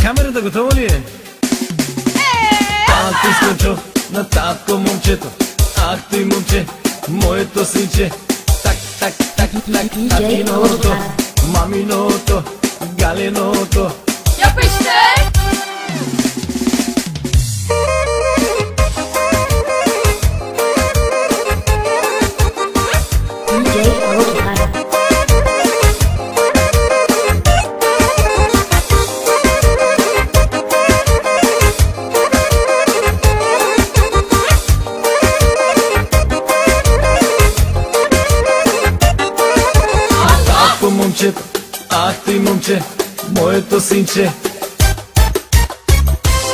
Камерата готова ли е? Ах ти слънчо на татко момчето, ах ти момче, моето синче. Так, так, так, так, татиното, маминото, галиното. Я пишете! Момчето, ах ти момче, моето синче.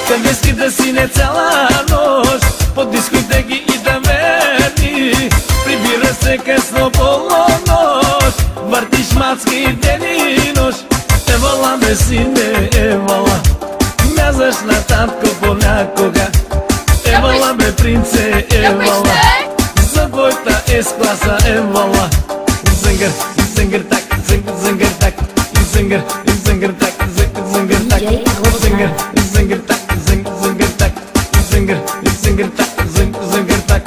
Къде ски да си не цяла нощ, по дискотеки и таверни, прибира се късно полунощ, въртиш мацки ден и нощ. Евала бе сине, евала, мязаш на татко понякога. Евала бе принце, евала, за твоята S-класа евала. Зингър, зингър так, зингър так, зингър, зингър так, зингър так, зингър, зингър так, зингър так, зингър, зингър так, зингър так.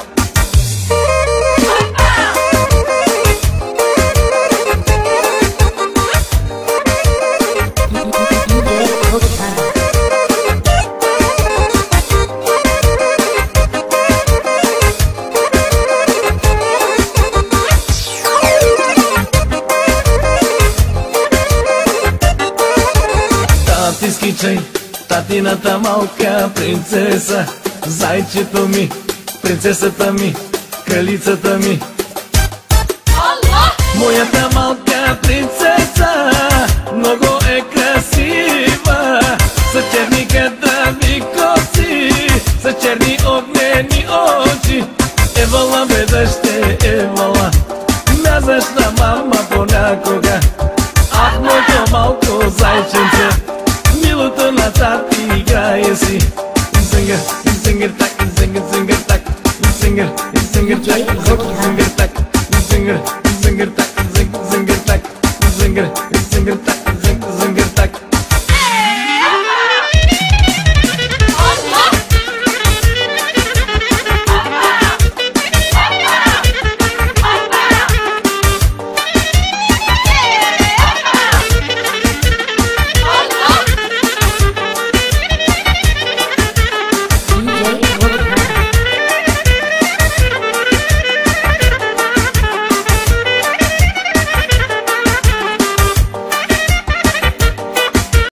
Тати скичай, татината малка принцеса, зайчето ми, принцесата ми, кралицата ми. Моята малка принцеса,